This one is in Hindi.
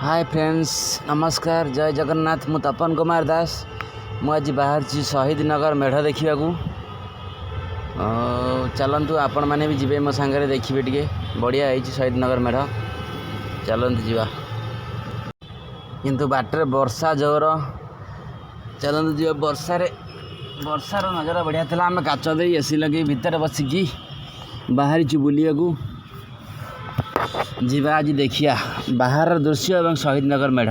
हाय फ्रेंड्स, नमस्कार, जय जगन्नाथ। मु तपन कुमार दास। मुझ बाहर शहीद नगर मेढ़ देखा। चलतु आपण मैंने भी जी मो सांगे देखिए टे बढ़िया है शहीद नगर मेढ़। चलतु जा किंतु बाटर वर्षा जोर। चलतु जी वर्षार नजर बढ़िया था। आम काच दे एसी लगे भितर बसिकी बाहरी बुलिया जी आज देखिया बाहर दृश्य एवं शहीद नगर मेढ़।